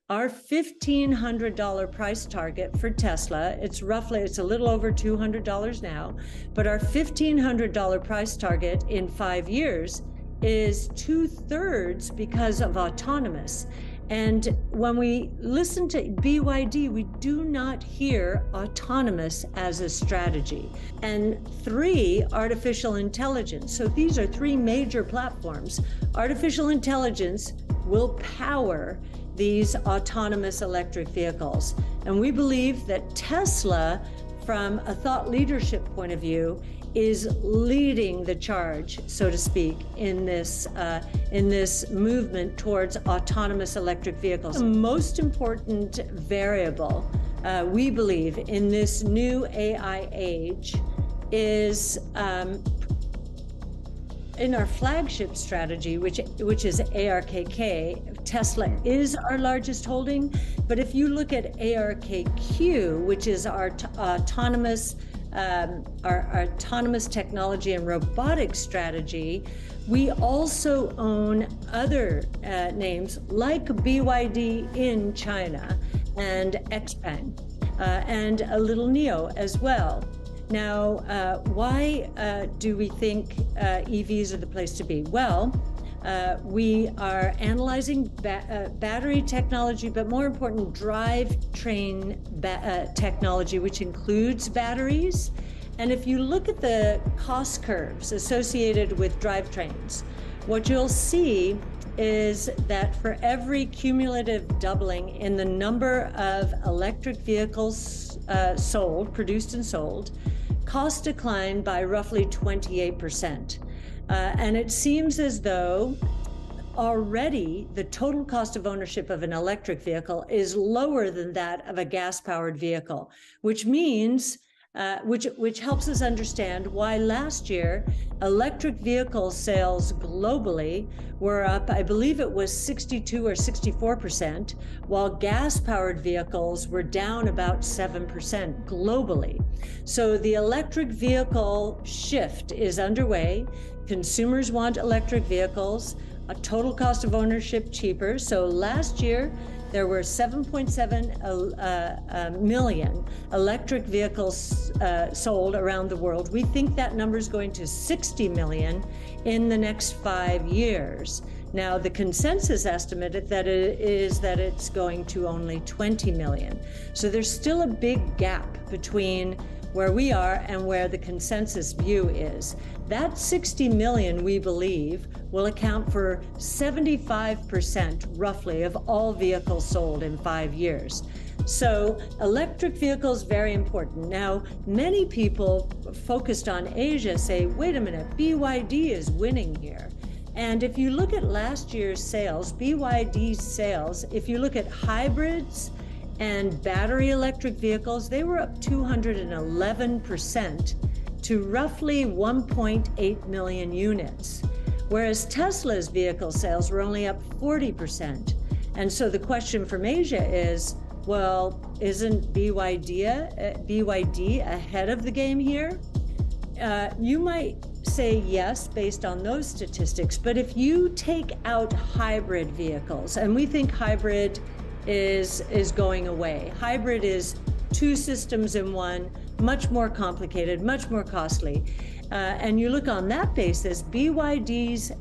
Our $1,500 price target for Tesla, it's a little over $200 now, but our $1,500 price target in 5 years is 2/3 because of autonomous. And when we listen to BYD, we do not hear autonomous as a strategy. And 3, artificial intelligence. So these are 3 major platforms. Artificial intelligence will power these autonomous electric vehicles. And we believe that Tesla, from a thought leadership point of view, is leading the charge, so to speak, in this movement towards autonomous electric vehicles. The most important variable, we believe, in this new AI age is in our flagship strategy, which is ARKK. Tesla is our largest holding, but if you look at ARKQ, which is our autonomous technology and robotics strategy, we also own other names like BYD in China and XPeng and a little NIO as well. Now, why do we think EVs are the place to be? Well, we are analyzing battery technology, but more important, drivetrain technology, which includes batteries. And if you look at the cost curves associated with drivetrains, what you'll see is that for every cumulative doubling in the number of electric vehicles produced and sold, costs decline by roughly 28%. And it seems as though already the total cost of ownership of an electric vehicle is lower than that of a gas-powered vehicle, which means, which helps us understand why last year electric vehicle sales globally were up, I believe it was 62 or 64%, while gas-powered vehicles were down about 7% globally. So the electric vehicle shift is underway. Consumers want electric vehicles, a total cost of ownership cheaper. So last year, there were 7.7 million electric vehicles sold around the world. We think that number is going to 60 million in the next 5 years. Now, the consensus estimate is that it's going to only 20 million. So there's still a big gap between where we are and where the consensus view is. That 60 million, we believe, will account for 75% roughly of all vehicles sold in 5 years. So electric vehicles, very important. Now, many people focused on Asia say, wait a minute, BYD is winning here. And if you look at last year's sales, BYD's sales, if you look at hybrids and battery electric vehicles, they were up 211% to roughly 1.8 million units, whereas Tesla's vehicle sales were only up 40%. And so the question from Asia is, well, isn't BYD ahead of the game here? You might say yes, based on those statistics, but if you take out hybrid vehicles, and we think hybrid is going away. Hybrid is 2 systems in one, much more complicated, much more costly. And you look on that basis, BYD's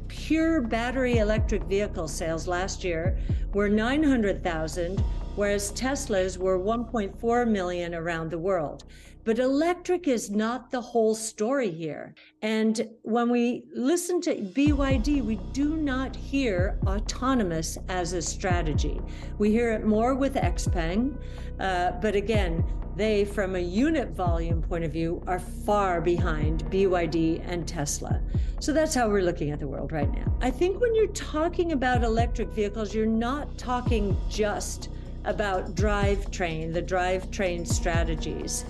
pure battery electric vehicle sales last year were 900,000, whereas Tesla's were 1.4 million around the world. But electric is not the whole story here. And when we listen to BYD, we do not hear autonomous as a strategy. We hear it more with XPeng, but again, they, from a unit volume point of view, are far behind BYD and Tesla. So that's how we're looking at the world right now. I think when you're talking about electric vehicles, you're not talking just about the drivetrain strategies.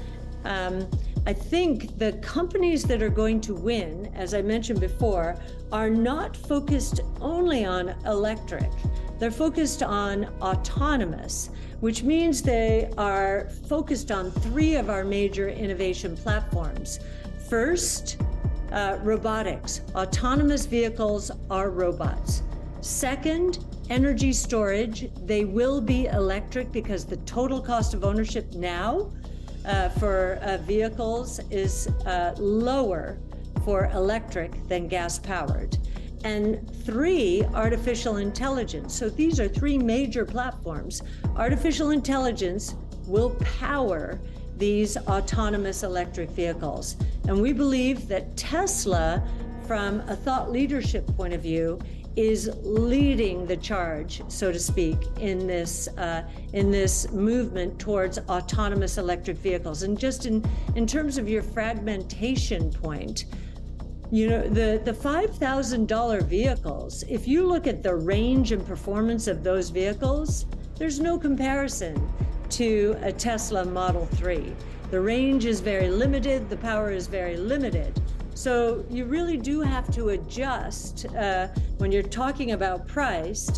I think the companies that are going to win, as I mentioned before, are not focused only on electric. They're focused on autonomous, which means they are focused on 3 of our major innovation platforms. First, robotics. Autonomous vehicles are robots. Second, Energy storage, they will be electric because the total cost of ownership now for vehicles is lower for electric than gas powered. And 3, artificial intelligence. So these are 3 major platforms. Artificial intelligence will power these autonomous electric vehicles. And we believe that Tesla, from a thought leadership point of view, is leading the charge, so to speak, in this movement towards autonomous electric vehicles. And just in terms of your fragmentation point, you know, the $5,000 vehicles, if you look at the range and performance of those vehicles, there's no comparison to a Tesla Model 3. The range is very limited, the power is very limited. So you really do have to adjust when you're talking about price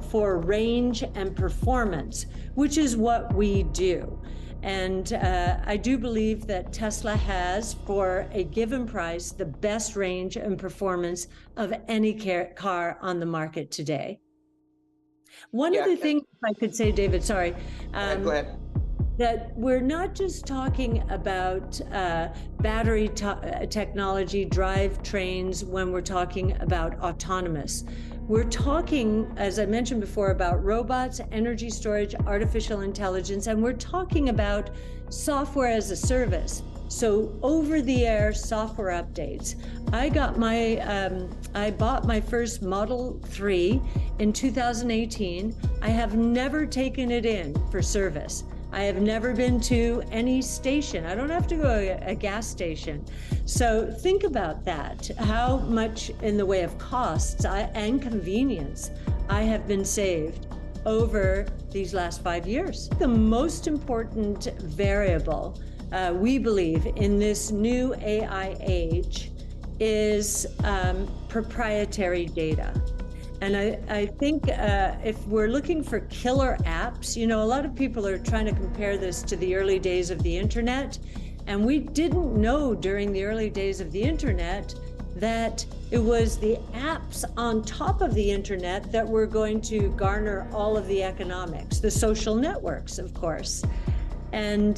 for range and performance, which is what we do. And I do believe that Tesla has, for a given price, the best range and performance of any car on the market today. One other thing, if I could say, David, sorry. Go ahead. That we're not just talking about battery technology, drivetrains, when we're talking about autonomous. We're talking, as I mentioned before, about robots, energy storage, artificial intelligence, and we're talking about software as a service. So over-the-air software updates. I bought my first Model 3 in 2018. I have never taken it in for service. I have never been to any station. I don't have to go to a gas station. So think about that, how much in the way of costs and convenience I have been saved over these last 5 years. The most important variable, we believe, in this new AI age is proprietary data. And I think if we're looking for killer apps, you know, a lot of people are trying to compare this to the early days of the internet. And we didn't know during the early days of the internet that it was the apps on top of the internet that were going to garner all of the economics, the social networks, of course. And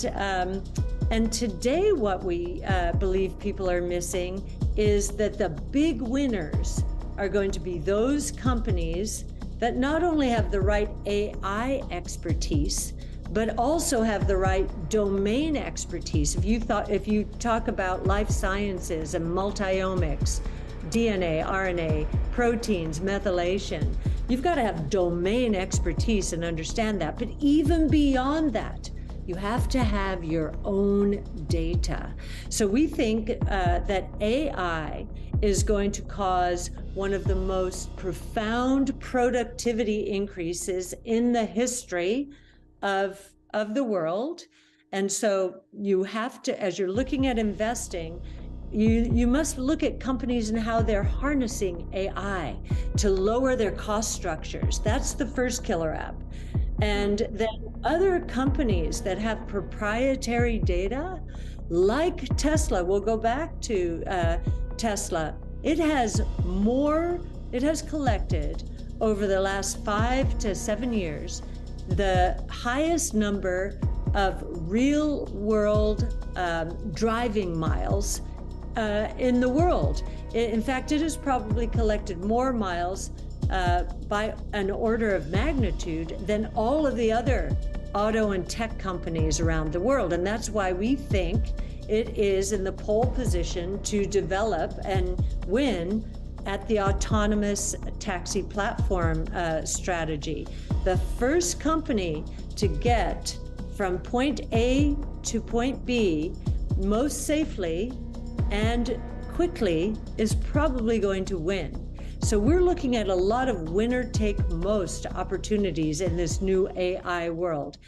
today what we believe people are missing is that the big winners are going to be those companies that not only have the right AI expertise, but also have the right domain expertise. If you talk about life sciences and multiomics, DNA, RNA, proteins, methylation, you've got to have domain expertise and understand that. But even beyond that, you have to have your own data. So we think that AI is going to cause one of the most profound productivity increases in the history of the world. And so you have to, as you're looking at investing, you must look at companies and how they're harnessing AI to lower their cost structures. That's the first killer app. And then other companies that have proprietary data, like Tesla, we'll go back to Tesla. It has collected over the last 5 to 7 years, the highest number of real world driving miles in the world. In fact, it has probably collected more miles by an order of magnitude than all of the other auto and tech companies around the world. And that's why we think it is in the pole position to develop and win at the autonomous taxi platform strategy. The first company to get from point A to point B most safely and quickly is probably going to win. So we're looking at a lot of winner take most opportunities in this new AI world.